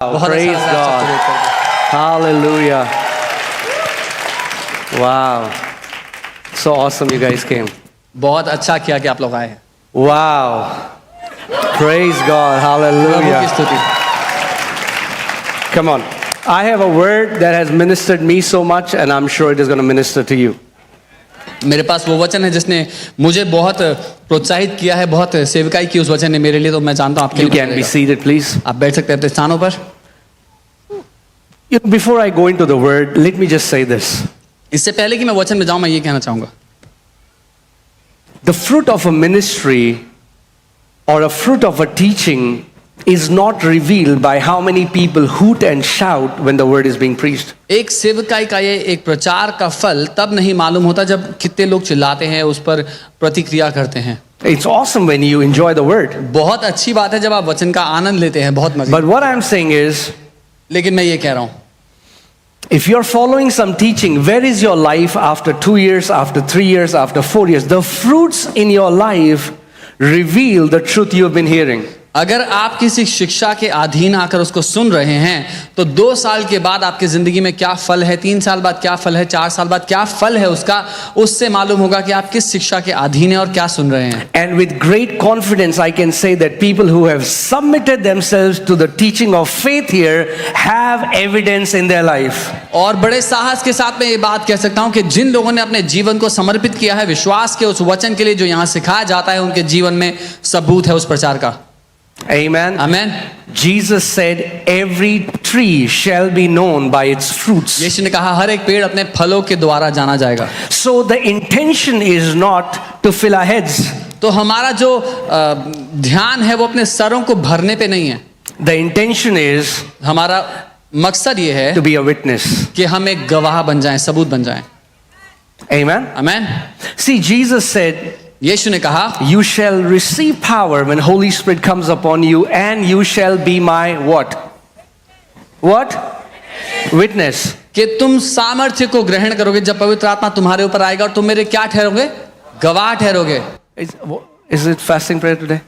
Praise God. Hallelujah. Wow. So awesome you guys came. बहुत अच्छा किया कि आप लोग आए हैं। Wow. Praise God. प्रभु की Hallelujah. स्तुति। Come on. I have a word that has ministered me so much and I'm sure it is going to minister to you. मेरे पास वो वचन है जिसने मुझे बहुत प्रोत्साहित किया है, बहुत सेवकाई की उस वचन ने मेरे लिए, तो मैं जानता हूँ आपके You लिए can be करेगा। seated please. आप बैठ सकते हैं अपने स्थानों पर। Before I go into the word, let me just say this. इससे पहले कि मैं वचन में जाऊँ, मैं ये कहना चाहूँगा, The fruit of a ministry or a fruit of a teaching is not revealed by how many people hoot and shout when the word is being preached. एक सेवकाई का ये एक प्रचार का फल तब नहीं मालूम होता जब कितने लोग चिल्लाते हैं, उस पर प्रतिक्रिया करते हैं। It's awesome when you enjoy the word. बहुत अच्छी बात है जब आप वचन का आनंद लेते हैं, बहुत मजा। But what I'm saying is, लेकिन मैं ये कह रहा हूँ, if you're following some teaching, where is your life after 2 years, after 3 years, after 4 years? The fruits in your life reveal the truth you've been hearing. अगर आप किसी शिक्षा के अधीन आकर उसको सुन रहे हैं, तो 2 साल के बाद आपकी जिंदगी में क्या फल है, 3 साल बाद क्या फल है, 4 साल बाद क्या फल है उसका, उससे मालूम होगा कि आप किस शिक्षा के अधीन हैं और क्या सुन रहे हैं। And with great confidence I can say that people who have submitted themselves to the teaching of faith here have evidence in their life. और बड़े साहस के साथ मैं ये बात कह सकता हूं कि जिन लोगों ने अपने जीवन को समर्पित किया है विश्वास के उस वचन के लिए जो यहाँ सिखाया जाता है, उनके जीवन में सबूत है उस प्रचार का। Amen. Amen. Jesus said every tree shall be known by its fruits. यीशु ने कहा हर एक पेड़ अपने फलों के द्वारा जाना जाएगा। So the intention is not to fill our heads. तो हमारा जो ध्यान है वो अपने सरों को भरने पे नहीं है। The intention is हमारा मकसद ये है to be a witness. कि हम एक गवाह बन जाएं, सबूत बन जाएं। Amen. आमेन। See, Jesus said, यीशु ने कहा, you shall receive power when Holy Spirit comes upon you and you shall be my what? What? Witness. कि तुम सामर्थ्य को ग्रहण करोगे जब पवित्र आत्मा तुम्हारे ऊपर आएगा और तुम मेरे क्या ठहरोगे? गवाह ठहरोगे। Is it fasting prayer today?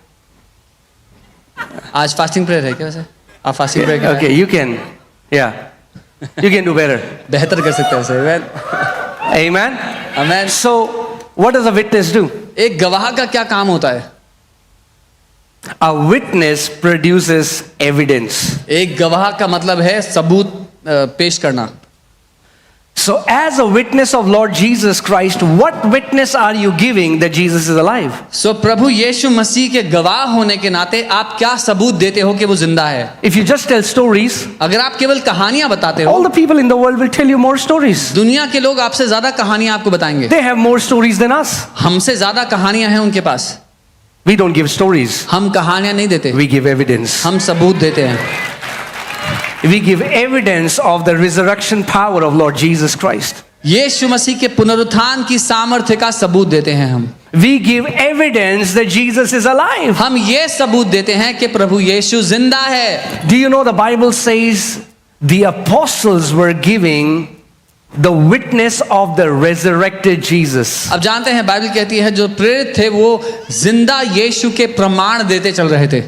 आज फास्टिंग प्रेयर है क्या वैसे? आप फास्टिंग प्रेयर कर Okay, you can. Yeah. You can do better. बेहतर कर सकते हैं sir. Amen. Amen. So, what does a witness do? एक गवाह का क्या काम होता है? A witness produces evidence. एक गवाह का मतलब है सबूत पेश करना। So, as a witness of Lord Jesus Christ, what witness are you giving that Jesus is alive? सो प्रभु यीशु मसीह के गवाह होने के नाते आप क्या सबूत देते हो कि वो जिंदा है? If you just tell stories, अगर आप केवल कहानियां बताते हो, all the people in the world will tell you more stories. दुनिया के लोग आपसे ज्यादा कहानियां आपको बताएंगे। They have more stories than us. हमसे ज्यादा कहानियां हैं उनके पास। We don't give stories. हम कहानियां नहीं देते, We give evidence. हम सबूत देते हैं। We give evidence of the resurrection power of Lord Jesus Christ. यीशु मसीह के पुनरुत्थान की सामर्थ्य का सबूत देते हैं हम। We give evidence that Jesus is alive. हम ये सबूत देते हैं कि प्रभु यीशु जिंदा है। Do you know the Bible says the apostles were giving the witness of the resurrected Jesus. अब जानते हैं बाइबल कहती है जो प्रेरित थे वो जिंदा यीशु के प्रमाण देते चल रहे थे।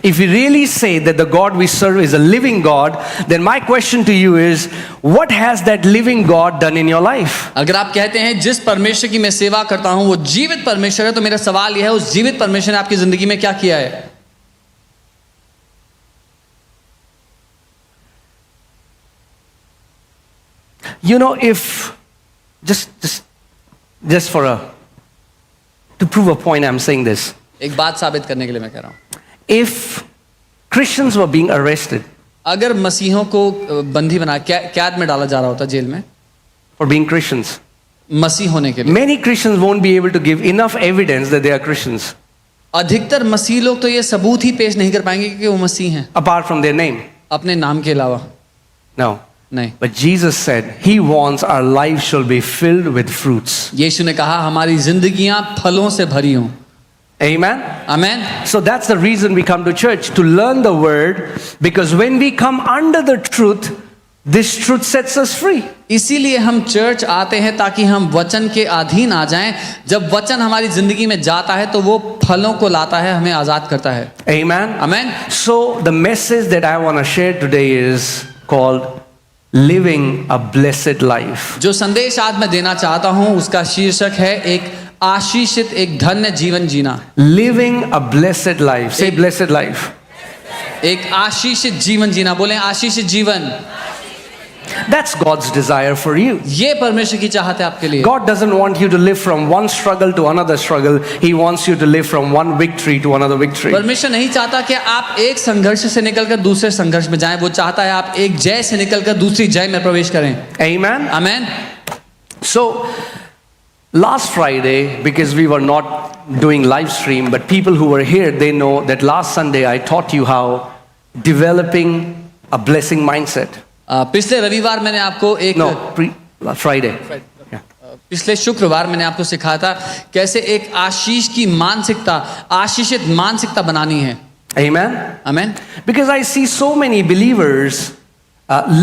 If you really say that the God we serve is a living God, then my question to you is, what has that living God done in your life? अगर आप कहते हैं जिस परमेश्वर की मैं सेवा करता हूं वो जीवित परमेश्वर है, तो मेरा सवाल यह है उस जीवित परमेश्वर ने आपकी जिंदगी में क्या किया है? You know, if just for to prove a point, I'm saying this. एक बात साबित करने के लिए मैं कह रहा हूं, If Christians were being arrested अगर मसीहों को बंदी बना कैद में डाला जा रहा होता जेल में for being Christians, मसीह होने के लिए, many Christians won't be able to give enough evidence that they are Christians अधिकतर मसीह लोग तो ये सबूत ही पेश नहीं कर पाएंगे कि वो मसीह हैं apart from their name. अपने नाम के अलावा। No. नहीं, But Jesus said He wants our lives shall be filled with fruits. यीशु ने कहा हमारी जिंदगियां फलों से भरी हों। Amen. Amen. So that's the reason we come to church, to learn the word, because when we come under the truth, this truth sets us free. इसीलिए हम चर्च आते हैं ताकि हम वचन के अधीन आ जाएं। जब वचन हमारी जिंदगी में जाता है तो वो फलों को लाता है, हमें आजाद करता है। Amen. Amen. So the message that I want to share today is called living a blessed life. जो संदेश आज मैं देना चाहता हूं उसका शीर्षक है एक आशीषित, एक धन्य जीवन जीना। Living a blessed life. Say blessed life. एक आशीषित जीवन जीना। बोले आशीषित जीवन। That's God's desire for you. ये परमेश्वर की चाहत है आपके लिए। God doesn't want you to live from one struggle to another struggle. He wants you to live from one victory to another victory. परमेश्वर नहीं चाहता कि आप एक संघर्ष से निकलकर दूसरे संघर्ष में जाएं। वो चाहता है आप एक जय से निकलकर दूसरी जय में प्रवेश करें। Amen. Amen. So last Friday, because we were not doing live stream, but people who were here, they know that last Sunday I taught you how developing a blessing mindset. पिछले रविवार मैंने आपको एक Friday. पिछले शुक्रवार मैंने आपको सिखाया था कैसे एक आशीष की मानसिकता, आशीषित मानसिकता बनानी है। Amen. Amen. Because I see so many believers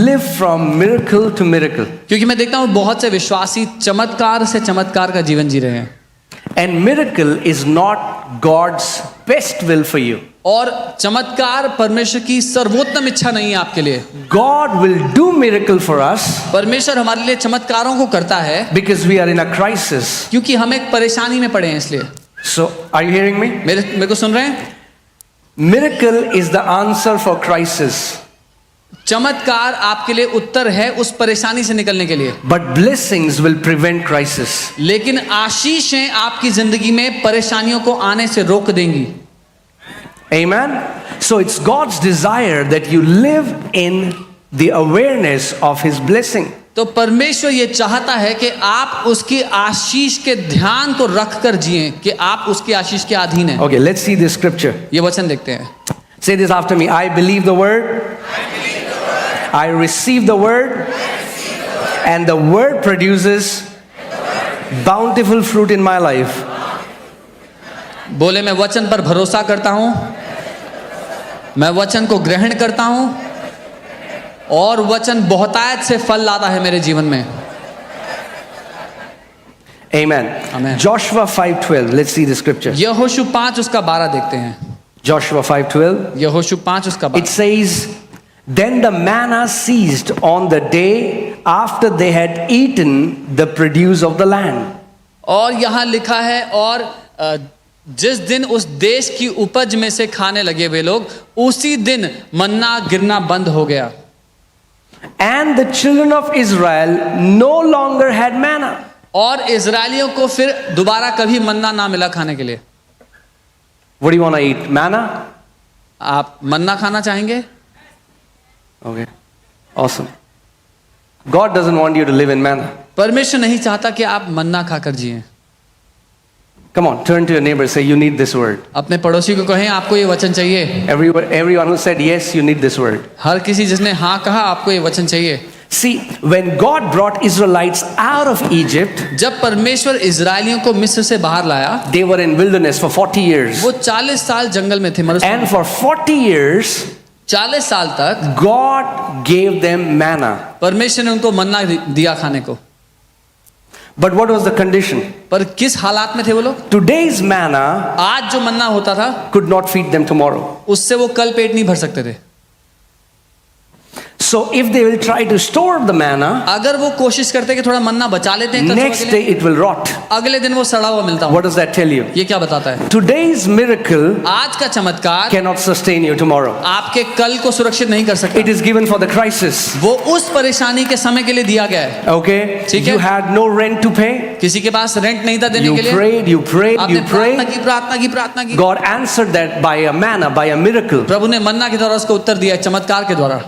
live from miracle to miracle. क्योंकि मैं देखता हूँ बहुत से विश्वासी चमत्कार से चमत्कार का जीवन जी रहे हैं। And miracle is not God's best will for you. और चमत्कार परमेश्वर की सर्वोत्तम इच्छा नहीं है आपके लिए। God will do miracle for us परमेश्वर हमारे लिए चमत्कारों को करता है because we are in a crisis. क्योंकि हम एक परेशानी में पड़े हैं इसलिए। So, are you hearing me? मेरे को सुन रहे हैं? Miracle is the answer for crisis. चमत्कार आपके लिए उत्तर है उस परेशानी से निकलने के लिए। But blessings will prevent crisis. लेकिन आशीषें आपकी जिंदगी में परेशानियों को आने से रोक देंगी। Amen. So it's God's desire that you live in the awareness of His blessing. तो परमेश्वर ये चाहता है कि आप उसकी आशीष के ध्यान को रख कर जिएं, कि आप उसकी आशीष के अधीन हैं। Okay, let's see this scripture. ये वचन देखते हैं। Say this after me. I believe the word. I receive the word. And the word produces bountiful fruit in my life. बोले मैं वचन पर भरोसा करता हूं, मैं वचन को ग्रहण करता हूं और वचन बहुतायत से फल लाता है मेरे जीवन में। Amen. Amen. Joshua 5:12. Let's see the scripture. यहोशू 5 उसका 12 देखते हैं। Joshua 5:12. यहोशू 5 उसका 12। It says, then the manna ceased on the day after they had eaten the produce of the land. और यहाँ लिखा है और जिस दिन उस देश की उपज में से खाने लगे वे लोग, उसी दिन मन्ना गिरना बंद हो गया। And the children of Israel no longer had manna. और इजरायलियों को फिर दोबारा कभी मन्ना ना मिला खाने के लिए। What do you want to eat? Manna? आप मन्ना खाना चाहेंगे? Okay. Awesome. God doesn't want you to live in manna. परमेश्वर नहीं चाहता कि आप मन्ना खाकर जिएं। Come on, turn to your neighbor, say you need this word. अपने पड़ोसी को कहें आपको ये वचन चाहिए। Everyone who said yes, you need this word. हर किसी जिसने हाँ कहा आपको ये वचन चाहिए। See, when God brought Israelites out of Egypt, जब परमेश्वर इजरायलियों को मिस्र से बाहर लाया, they were in wilderness for 40 years. वो 40 साल जंगल में थे। And for 40 years, 40 साल तक God gave them manna. परमेश्वर ने उनको मन्ना दिया खाने को। But what was the condition? पर किस हालात में थे वो लोग? Today's manna आज जो मन्ना होता था could not feed them tomorrow. उससे वो कल पेट नहीं भर सकते थे। So if they will try to store the manna, अगर वो कोशिश करते कि थोड़ा मन्ना बचा लेते हैं next day it will rot. अगले दिन वो सड़ा हुआ मिलता What does that tell you? ये क्या बताता है? Today's miracle आज का चमत्कार cannot sustain you tomorrow. आपके कल को सुरक्षित नहीं कर सकता। It is given for the crisis. वो उस परेशानी के समय के लिए दिया गया है। Okay? ठीक है? You had no rent to pay. किसी के पास रेंट नहीं था देने You के लिए। prayed, you prayed, आपने you prayed. प्रार्थना की। God answered that by a manna, by a miracle. प्रभु ने मन्ना के द्वारा उसको उत्तर दिया, चमत्कार के द्वारा।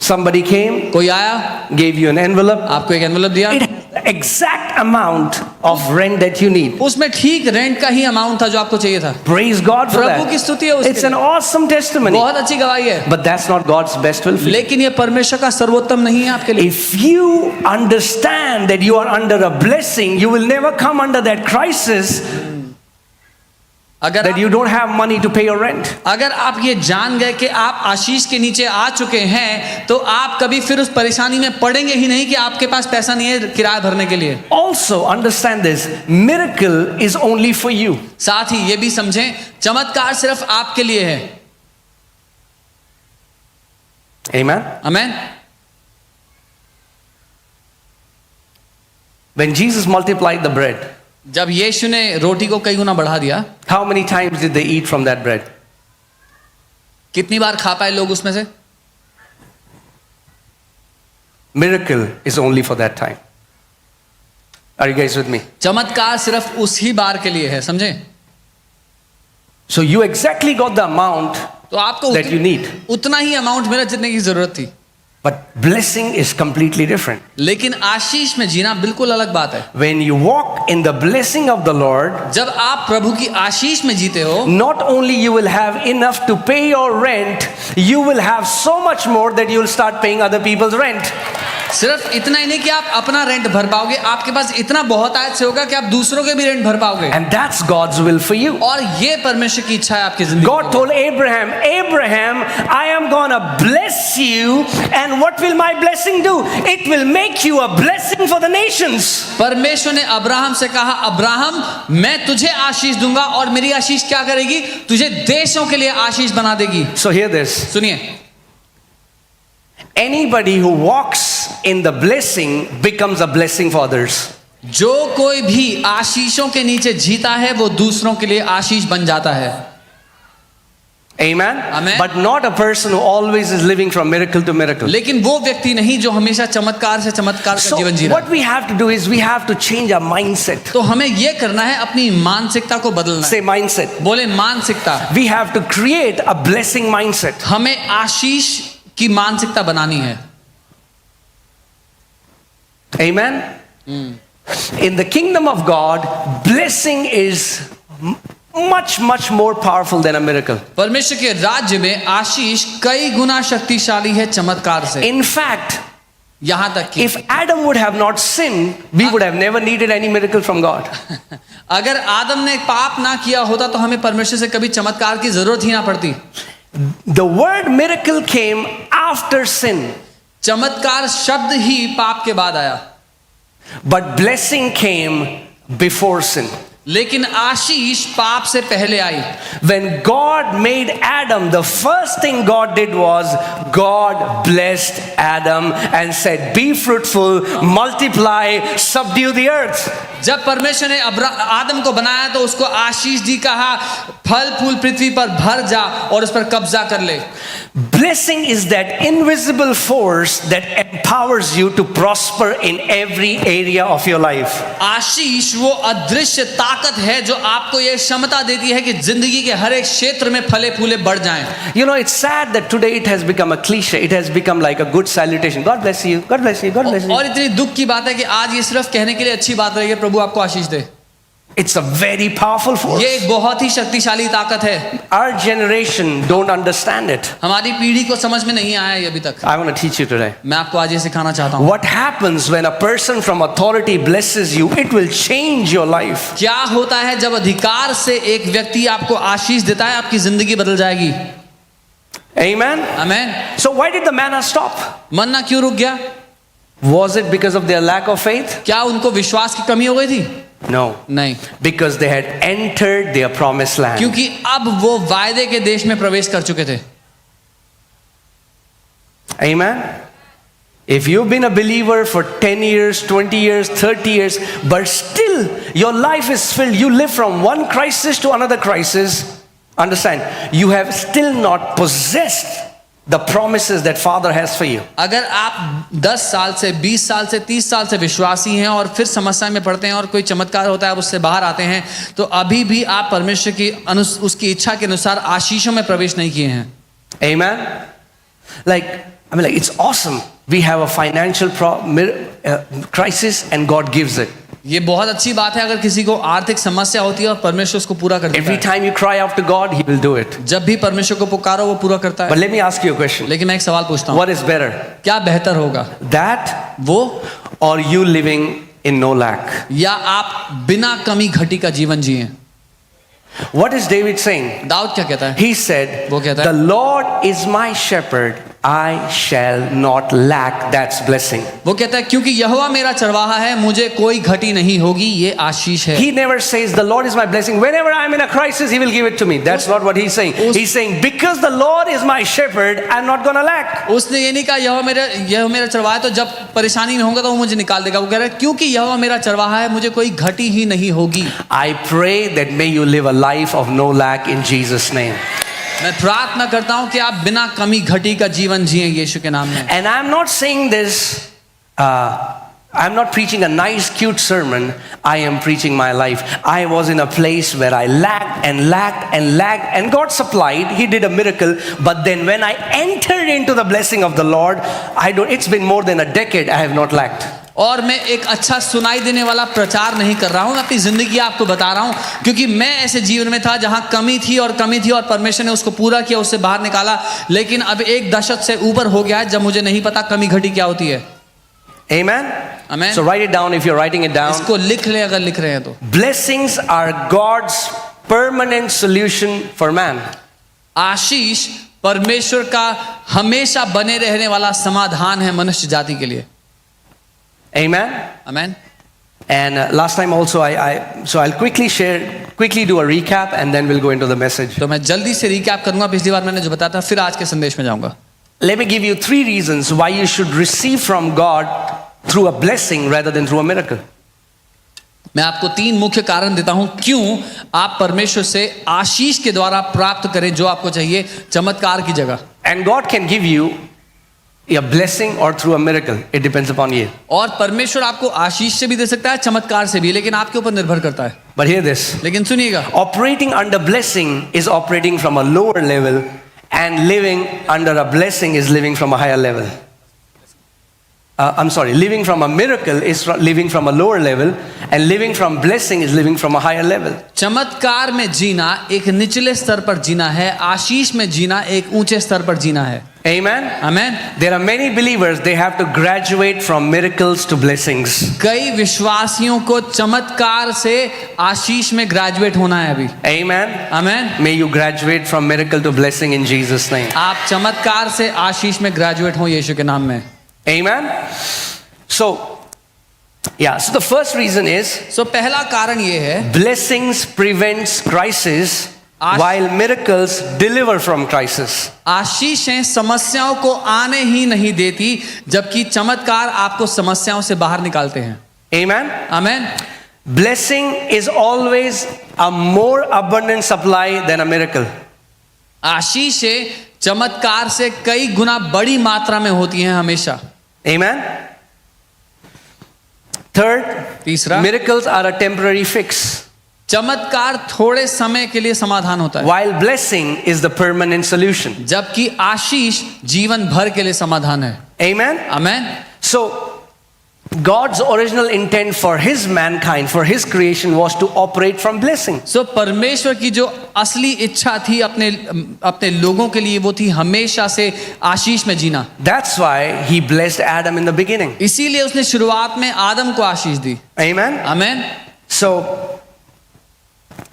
Somebody came, कोई आया, gave you an envelope. आपको एक एनवेलप दिया। It has the exact amount of rent that you need. उसमें ठीक रेंट का ही अमाउंट था जो आपको चाहिए था। Praise God for प्रभु की that. स्तुति है उसके It's an लिए। awesome testimony. बहुत अच्छी गवाही है। But that's not God's best will for you. लेकिन ये परमेश्वर का सर्वोत्तम नहीं है आपके लिए। If you understand that you are under a blessing, you will never come under that crisis. अगर that you don't have money to pay your rent. अगर आप ये जान गए कि आप आशीष के नीचे आ चुके हैं तो आप कभी फिर उस परेशानी में पड़ेंगे ही नहीं कि आपके पास पैसा नहीं है किराया भरने के लिए। Also, understand this, miracle is only for you. साथ ही ये भी समझें चमत्कार सिर्फ आपके लिए है। Amen? आमीन। When Jesus multiplied the bread, जब यीशु ने रोटी को कई गुना बढ़ा दिया, how many times did they eat from that bread? कितनी बार खा पाए लोग उसमें से? Miracle is only for that time. Are you guys with me? चमत्कार सिर्फ उसी बार के लिए है, समझे? So you exactly got the amount तो आपको that you need. उतना ही अमाउंट मिला जितने की जरूरत थी। But blessing is completely different. लेकिन आशीष में जीना बिल्कुल अलग बात है। When you walk in the blessing of the Lord, जब आप प्रभु की आशीष में जीते हो, not only you will have enough to pay your rent, you will have so much more that you will start paying other people's rent. सिर्फ इतना ही नहीं कि आप अपना रेंट भर पाओगे, आपके पास इतना बहुत आयत से होगा कि आप दूसरों के भी रेंट भर पाओगे। And that's God's will for you. और ये परमेश्वर की इच्छा है आपकी जिंदगी God told Abraham, Abraham, I am gonna bless you, and what will my blessing do? It will make you a blessing for the nations. परमेश्वर ने अब्राहम से कहा, अब्राहम मैं तुझे आशीष दूंगा और मेरी आशीष क्या करेगी? तुझे देशों के लिए आशीष बना देगी। So hear this. सुनिए, Anybody who walks in the blessing becomes a blessing for others. जो कोई भी आशीषों के नीचे जीता है वो दूसरों के लिए आशीष बन जाता है। Amen? Amen. But not a person who always is living from miracle to miracle. लेकिन वो व्यक्ति नहीं जो हमेशा चमत्कार से चमत्कार का So जीवन जी रहा what we have to do is we have to change our mindset. तो हमें ये करना है अपनी मानसिकता को बदलना है। Say mindset. बोले मानसिकता। We have to create a blessing mindset. हमें आशीष की मानसिकता बनानी है। Amen? In the kingdom of God, blessing is much more powerful than a miracle. परमेश्वर के राज्य में आशीष कई गुना शक्तिशाली है चमत्कार से। In fact, यहां तक कि if Adam would have not sinned, we would have never needed any miracle from God. अगर आदम ने पाप ना किया होता तो हमें परमेश्वर से कभी चमत्कार की जरूरत ही ना पड़ती। The word miracle came after sin, चमत्कार शब्द ही पाप के बाद आया, but blessing came before sin. लेकिन आशीष पाप से पहले आई। When God made Adam, the first thing God did was God blessed Adam and said, "Be fruitful, multiply, subdue the earth." जब परमेश्वर ने आदम को बनाया तो उसको आशीष दी, कहा फल फूल पृथ्वी पर भर जा और उस पर कब्जा कर ले। Blessing is that invisible force that empowers you to prosper in every area of your life. आशीष वो अदृश्य ताकत है जो आपको ये क्षमता देती है कि जिंदगी के हर एक क्षेत्र में फले फूले बढ़ जाएं। You know, it's sad that today it has become a cliche. It has become like a good salutation. God bless you. God bless you. God bless you. और इतनी दुख की बात है कि आज ये सिर्फ कहने के लिए अच्छी बात रही है, प्रभु आपको आशीष दे। It's a very powerful force. ये एक बहुत ही शक्तिशाली ताकत है। Our generation don't understand it. हमारी पीढ़ी को समझ में नहीं आया ये अभी तक। I want to teach you today. मैं आपको आज ये सिखाना चाहता हूँ। What happens when a person from authority blesses you? It will change your life. क्या होता है जब अधिकार से एक व्यक्ति आपको आशीष देता है, आपकी जिंदगी बदल जाएगी। Amen? आमीन। So why did the manna stop? मन्ना क्यों रुक गया? Was it because of their lack of faith? क्या उनको विश्वास की कमी हो गई थी? No. नहीं, Because they had entered their promised land. क्योंकि अब वो वायदे के देश में प्रवेश कर चुके थे। Amen? If you've been a believer for 10 years, 20 years, 30 years, but still your life is filled, you live from one crisis to another crisis, understand, you have still not possessed the promises that Father has for you. अगर आप 10 साल से 20 साल से 30 साल से विश्वासी हैं और फिर समस्या में पड़ते हैं और कोई चमत्कार होता है आप उससे बाहर आते हैं, तो अभी भी आप परमेश्वर की उसकी इच्छा के अनुसार आशीषों में प्रवेश नहीं किए हैं। Amen? Like it's awesome. We have a financial crisis and God gives it. ये बहुत अच्छी बात है अगर किसी को आर्थिक समस्या होती है और परमेश्वर उसको पूरा कर देता Every है। time you cry out to God, He will do it. जब भी परमेश्वर को पुकारो वो पूरा करता But है। let me ask you a question. लेकिन मैं एक सवाल पूछता हूँ, What is better? क्या बेहतर होगा, That वो or you living in no lack? या आप बिना कमी घटी का जीवन जिए? What is David saying? Dawood क्या कहता है? He said, वो कहता है, the Lord is my shepherd, I shall not lack. That's blessing. वो कहता है क्योंकि यहोवा मेरा चरवाहा है, मुझे कोई घटी नहीं होगी, ये आशीष है। He never says, the Lord is my blessing. Whenever I'm in a crisis, He will give it to me. That's not what He's saying. He's saying, because the Lord is my shepherd, I'm not going to lack. उसने ये नहीं कहा यहोवा मेरा चरवाहा है तो जब परेशानी में होगा तो वो मुझे निकाल देगा। वो कह रहा है क्योंकि यहोवा मेरा चरवाहा है, मुझे कोई घटी ही नहीं होगी। I pray that may you live a life of no lack in Jesus' name. मैं प्रार्थना करता हूं कि आप बिना कमी घटी का जीवन जिएं यीशु के नाम में। And I'm not saying this, I'm not preaching a nice, cute sermon. I am preaching my life. I was in a place where I lacked and lacked and lacked, and God supplied. He did a miracle. But then when I entered into the blessing of the Lord, it's been more than a decade, I have not lacked. और मैं एक अच्छा सुनाई देने वाला प्रचार नहीं कर रहा हूं, मैं अपनी जिंदगी आपको बता रहा हूं, क्योंकि मैं ऐसे जीवन में था जहां कमी थी और परमेश्वर ने उसको पूरा किया, उससे बाहर निकाला। लेकिन अब एक दशक से ऊपर हो गया है जब मुझे नहीं पता कमी घटी क्या होती है। Amen? Amen. So write it down if you're writing it down. इसको लिख ले अगर लिख रहे हैं तो। Blessings are God's permanent solution for man. आशीष परमेश्वर का हमेशा बने रहने वाला समाधान है मनुष्य जाति के लिए। Amen? Amen. And last time also so I'll quickly do a recap and then we'll go into the message. तो मैं जल्दी से रिकैप करूंगा, पिछली बार मैंने जो बताया था, फिर आज के संदेश में जाऊंगा। Let me give you 3 reasons why you should receive from God through a blessing rather than through a miracle. मैं आपको 3 मुख्य कारण देता हूं क्यों आप परमेश्वर से आशीष के द्वारा प्राप्त करें जो आपको चाहिए, चमत्कार की जगह। And God can give you a blessing or through a miracle. It depends upon you. और परमेश्वर आपको आशीष से भी दे सकता है, चमत्कार से भी, लेकिन आपके ऊपर निर्भर करता है। But hear this. लेकिन सुनिएगा, Operating under blessing is operating from a lower level, and living under a blessing is living from a higher level. Living from a miracle is living from a lower level, and living from blessing is living from a higher level. चमत्कार में जीना एक निचले स्तर पर जीना है, आशीष में जीना एक ऊंचे स्तर पर जीना है। Amen? Amen. There are many believers, they have to graduate from miracles to blessings. कई विश्वासियों को चमत्कार से आशीष में ग्रेजुएट होना है अभी। Amen? Amen. May you graduate from miracle to blessing in Jesus' name. आप चमत्कार से आशीष में ग्रेजुएट हो यीशु के नाम में। Amen? So the first reason is पहला कारण ये है, blessings prevents crisis while miracles deliver from crisis. आशीषें समस्याओं को आने ही नहीं देती, जबकि चमत्कार आपको समस्याओं से बाहर निकालते हैं। Amen? Amen. Blessing is always a more abundant supply than a miracle. आशीषें चमत्कार से कई गुना बड़ी मात्रा में होती हैं हमेशा। Amen? Third, तीसरा, miracles are a temporary fix, चमत्कार थोड़े समय के लिए समाधान होता है, while blessing is the permanent solution. जबकि आशीष जीवन भर के लिए समाधान है। Amen? Amen. So God's original intent for his mankind, for his creation, was to operate from blessing. परमेश्वर की जो असली इच्छा थी अपने लोगों के लिए, वो थी हमेशा से आशीष में जीना। That's why he blessed Adam in the beginning. इसीलिए उसने शुरुआत में आदम को आशीष दी। Amen? Amen. So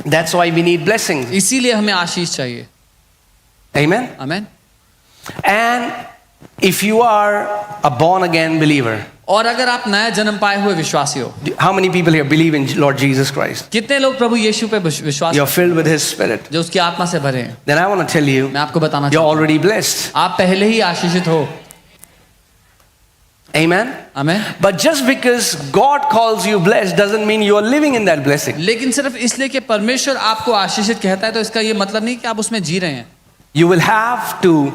that's why we need blessings. इसीलिए हमें आशीष चाहिए। Amen? Amen. And if you are a born again believer, और अगर आप नया जन्म पाए हुए विश्वासी हो, how many people here believe in Lord Jesus Christ? कितने लोग प्रभु यीशु पे विश्वास You're filled with his spirit. जो उसकी आत्मा से भरे हैं? Then I want to tell you, मैं आपको बताना you're चाहता हूं, already blessed. आप पहले ही आशीषित हो। Amen? Amen. But just because God calls you blessed doesn't mean you are living in that blessing. लेकिन सिर्फ इसलिए कि परमेश्वर आपको आशीषित कहता है तो इसका ये मतलब नहीं कि आप उसमें जी रहे हैं। You will have to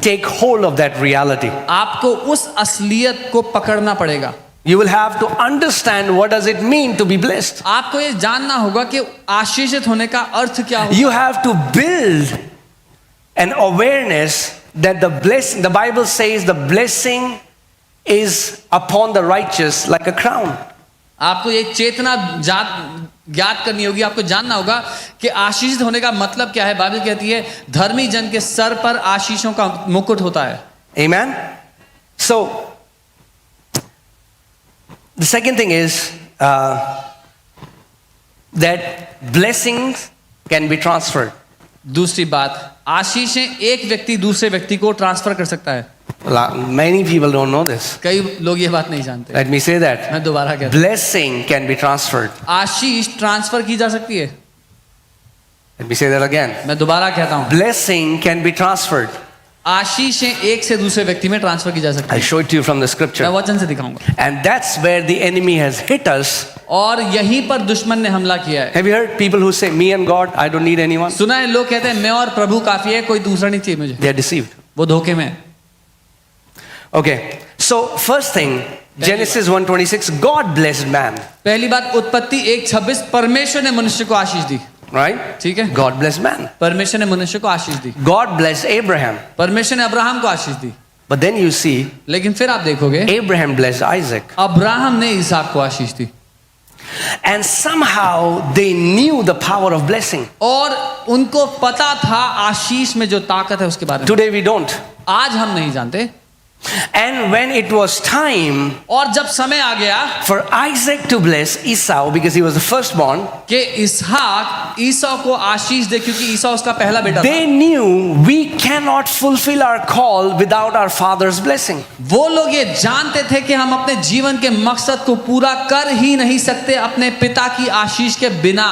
take hold of that reality. आपको उस असलियत को पकड़ना पड़ेगा। You will have to understand what does it mean to be blessed. आपको ये जानना होगा कि आशीषित होने का अर्थ क्या होगा। You have to build an awareness that the Bible says the blessing is upon the righteous like a crown. आपको ये चेतना ज्ञात करनी होगी, आपको जानना होगा कि आशीषित होने का मतलब क्या है। बाइबल कहती है धर्मी जन के सर पर आशीषों का मुकुट होता है। Amen? So the second thing is that blessings can be transferred. दूसरी बात, आशीषें एक व्यक्ति दूसरे व्यक्ति को ट्रांसफर कर सकता है। Many people don't know this. कई लोग ये बात नहीं जानते। Let me say that. मैं दोबारा कहता हूं, Blessing can be transferred. Ashish transfer की जा सकती है। Let me say that again. मैं दोबारा कहता हूं, Blessing can be transferred. आशीषें एक से दूसरे व्यक्ति में ट्रांसफर की जा सकती I'll है। show it to you from the मैं scripture. वचन से दिखाऊंगा। And that's where the enemy has hit us. और यहीं पर दुश्मन ने हमला किया है। Have you heard people who say, me and God, I don't need anyone? सुना है लोग कहते हैं मैं और प्रभु काफी है, कोई दूसरा नहीं चाहिए मुझे। They are deceived. वो धोखे में है। Okay. So first thing, Genesis 1:26, God blessed man. पहली बात, उत्पत्ति 1:26, परमेश्वर ने मनुष्य को आशीष दी। Right? ठीक है, God blessed man. परमेश्वर ने मनुष्य को आशीष दी। God blessed Abraham. परमेश्वर ने अब्राहम को आशीष दी। But then you see, लेकिन फिर आप देखोगे Abraham blessed Isaac. अब्राहम ने इसहाक को आशीष दी। And somehow they knew the power of blessing. और उनको पता था आशीष में जो ताकत है उसके बारे में। Today we don't. आज हम नहीं जानते। And when it was time और जब समय आ गया for Isaac to bless Esau, because he was the firstborn, कि इसहाक ईसौ को आशीष दे, क्योंकि ईसौ उसका पहला बेटा था। they knew we cannot fulfill our call without our father's blessing. वो लोग ये जानते थे कि हम अपने जीवन के मकसद को पूरा कर ही नहीं सकते अपने पिता की आशीष के बिना।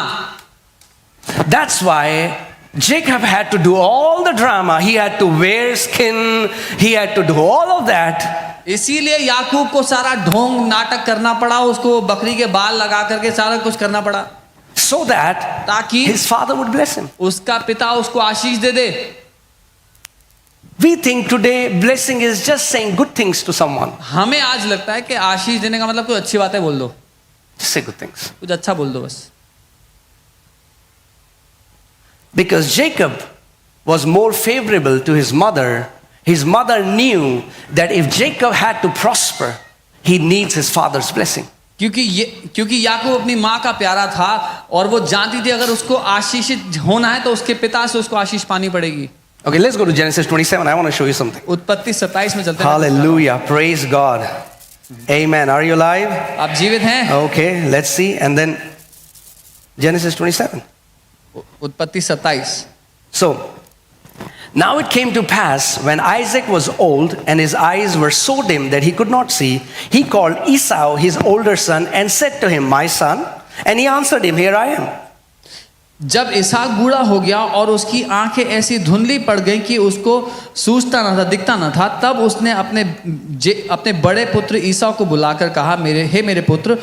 That's why Jacob had to do all the drama. He had to wear skin. He had to do all of that. इसीलिए याकूब को सारा ढोंग नाटक करना पड़ा, उसको बकरी के बाल लगा करके सारा कुछ करना पड़ा, So that ताकि his father would bless him. उसका पिता उसको आशीष दे दे। We think today blessing is just saying good things to someone. हमें आज लगता है कि आशीष देने का मतलब कोई अच्छी बातें बोल दो, Just say good things. कुछ अच्छा बोल दो बस। Because Jacob was more favorable to his mother knew that if Jacob had to prosper, he needs his father's blessing. क्योंकि याकूब अपनी माँ का प्यारा था और वो जानती थी अगर उसको आशीषित होना है तो उसके पिता से उसको आशीष पानी पड़ेगी। Okay, let's go to Genesis 27. I want to show you something. उत्पत्ति 27 में चलते हैं। Hallelujah. Praise God. Amen. Are you alive? आप जीवित हैं? Okay, let's see. And then Genesis 27. उत्पत्ति 27। So, now it came to pass when Isaac was old and his eyes were so dim that he could not see, he called Esau, his older son, and said to him, My son. And he answered him, Here I am. जब इसहाक बूढ़ा हो गया और उसकी आंखें ऐसी धुंधली पड़ गई कि उसको सूझता न था, दिखता न था, तब उसने अपने बड़े पुत्र ईसा को बुलाकर कहा, मेरे पुत्र।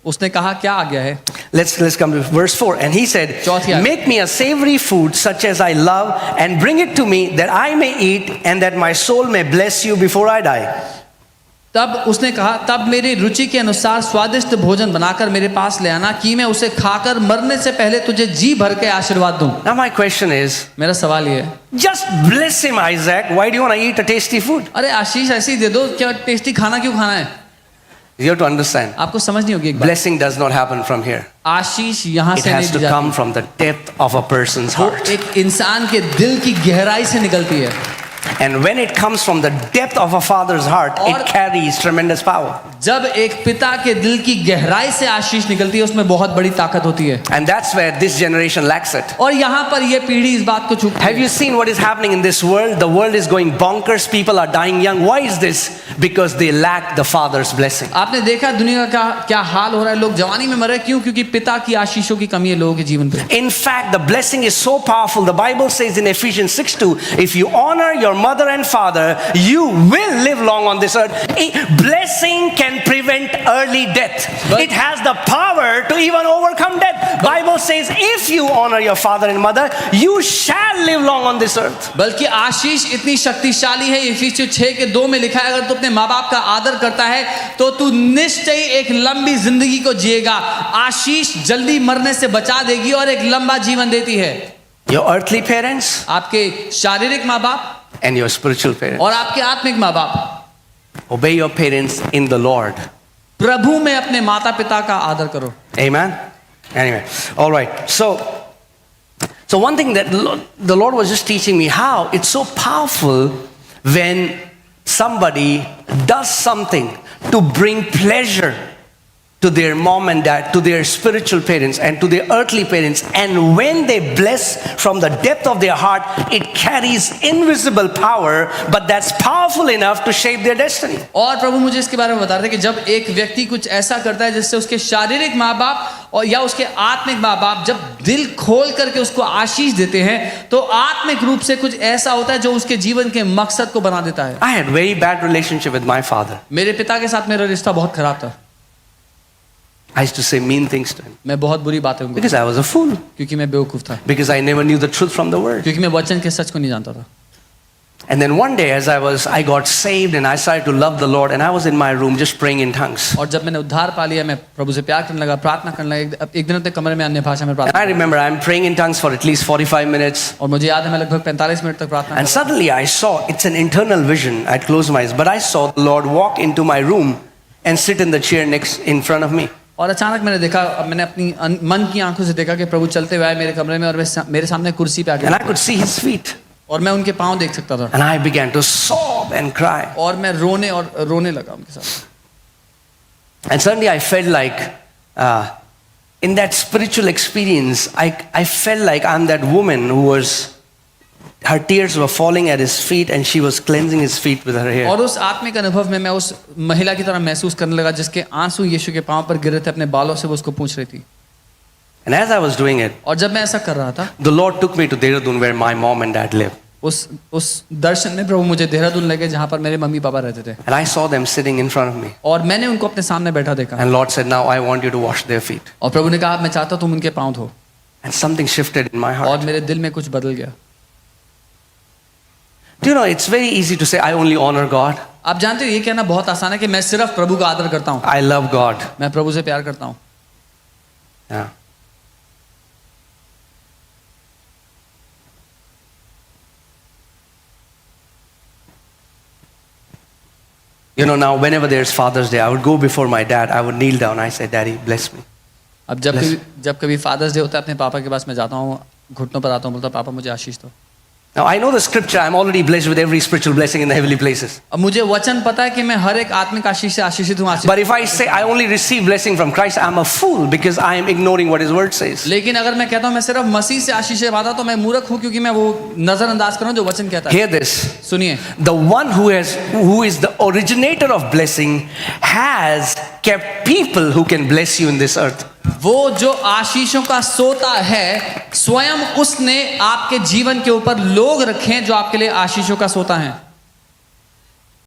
उसने कहा, क्या आज्ञा है? Let's come to verse 4. And he said, Make me a savory food such as I love and bring it to me that I may eat and that my soul may bless you before I die. तब उसने कहा, तब मेरी रुचि के अनुसार स्वादिष्ट भोजन बनाकर मेरे पास ले आना कि मैं उसे खाकर मरने से पहले तुझे जी भर के आशीर्वाद दूं। Now my question is, मेरा सवाल ये है, just bless him, Isaac. Why do you want to eat a tasty food? अरे आशीष ऐसे ही दे दो, क्या टेस्टी खाना क्यों खाना है? You have to understand. आपको समझनी होगी एक बात। Blessing does not happen from here. आशीष यहाँ It से has to नहीं come from the depth of a person's वो heart. एक इंसान के दिल की गहराई से निकलती है। And when it comes from the depth of a father's heart, it carries tremendous power. जब एक पिता के दिल की गहराई से आशीष निकलती है, उसमें बहुत बड़ी ताकत होती है। And that's where this generation lacks it. और यहाँ पर ये पीढ़ी इस बात को चूकती है। Have you seen what is happening in this world? The world is going bonkers. People are dying young. Why is this? Because they lack the father's blessing. आपने देखा दुनिया का क्या हाल हो रहा है, लोग जवानी में मर रहे हैं, क्यों? क्योंकि पिता की आशीषों की कमी है लोगों के जीवन पे। In fact, the blessing is so powerful. The Bible says in Ephesians 6:2, if you honor your mother and father, you will live long on this earth. Blessing can prevent early death. It has the power to even overcome death. Bible says if you honor your father and mother, you shall live long on this earth. बल्कि आशीष इतनी शक्तिशाली है, इफिसियों 6:2 में लिखा है, अगर तू अपने माँ बाप का आदर करता है तो तू निश्चय एक लंबी जिंदगी को जिएगा। आशीष जल्दी मरने से बचा देगी और एक लंबा जीवन देती है। Your earthly parents, आपके शारीरिक माँ बाप and your spiritual parents. और आपके आत्मिक माँ बाप। Obey your parents in the Lord. प्रभु में अपने माता पिता का आदर करो। Amen. Anyway, all right. So one thing that the Lord was just teaching me, how it's so powerful when somebody does something to bring pleasure to their mom and dad, to their spiritual parents, and to their earthly parents. And when they bless from the depth of their heart, it carries invisible power, but that's powerful enough to shape their destiny. और प्रभु मुझे इसके बारे में बता रहे थे कि जब एक व्यक्ति कुछ ऐसा करता है जिससे उसके शारीरिक माँ बाप और या उसके आत्मिक माँ बाप जब दिल खोल करके उसको आशीष देते हैं, तो आत्मिक रूप से कुछ ऐसा होता है जो उसके जीवन के मकसद को बना देता है। I had very bad relationship with my father. मेरे पिता के साथ मेरा रिश्ता बहुत खराब था। I used to say mean things to him मैं बहुत बुरी बातें उनको, because I was a fool, क्योंकि मैं बेवकूफ था, because I never knew the truth from the word. क्योंकि मैं वचन के सच को नहीं जानता था। And then one day as I got saved and I started to love the Lord, and I was in my room just praying in tongues. और जब मैंने उद्धार पा लिया, मैं प्रभु से प्यार करने लगा, प्रार्थना करने लगा। एक दिन अपने कमरे में अन्य भाषा में And प्रार्थना, I remember I'm praying in tongues for at least 45 minutes. और मुझे याद है मैं लगभग 45 मिनट तक प्रार्थना And कर, suddenly I saw, it's an internal vision. I'd close my eyes, but I saw the Lord walk into my room and sit in the chair next in front of me. और अचानक मैंने देखा, मैंने अपनी मन की आंखों से देखा कि प्रभु चलते हुए आए मेरे कमरे में और मेरे सामने कुर्सी पे And I आके, could see his feet. और मैं उनके पाँव देख सकता था, And I began to sob and cry. और मैं रोने लगा उनके साथ। And suddenly I felt like, in that spiritual experience, I felt like I'm that woman who was, her tears were falling at his feet and she was cleansing his feet with her hair. और उस आत्मिक अनुभव में मैं उस महिला की तरह महसूस करने लगा जिसके आंसू यीशु के पाँव पर गिर रहे थे, अपने बालों से वो उसको पूछ रही थी। And as I was doing it, और जब मैं ऐसा कर रहा था, the Lord took me to Dehradun where my mom and dad live. उस दर्शन में प्रभु मुझे देहरादून ले गए जहाँ पर मेरे मम्मी पापा रहते थे, And I saw them sitting in front of me. और मैंने उनको अपने सामने बैठा देखा। And Lord said, now I want you to wash their feet. और प्रभु ने कहा, मैं चाहता हूँ तुम उनके पाँव धो। And something shifted in my और heart. मेरे दिल में कुछ बदल गया। Do you know, it's very easy to say, I only honor God. आप जानते हो ये कहना बहुत आसान है कि मैं सिर्फ प्रभु का आदर करता हूँ, I love God. मैं प्रभु से प्यार करता हूँ। Yeah. You know, now whenever there's Father's Day, I would go before my dad. I would kneel down. I say, Daddy, bless me. अब जब कभी फादर्स डे होता है, अपने पापा के पास मैं जाता हूँ, घुटनों पर आता हूँ, बोलता पापा मुझे आशीष दो। Now I know the scripture. I'm already blessed with every spiritual blessing in the heavenly places. अब मुझे वचन पता है कि मैं हर एक आत्मिक आशीष से आशीषित हूँ। But if I say I only receive blessing from Christ, I'm a fool because I am ignoring what His Word says. लेकिन अगर मैं कहता हूँ मैं सिर्फ मसीह से आशीष पाता, तो मैं मूर्ख हूँ, क्योंकि मैं वो नजरअंदाज कर रहा हूँ जो वचन कहता है। Hear this. सुनिए, The one who is the originator of blessing has kept people who can bless you in this earth. वो जो आशीषों का सोता है, स्वयं उसने आपके जीवन के ऊपर लोग रखे हैं जो आपके लिए आशीषों का सोता है।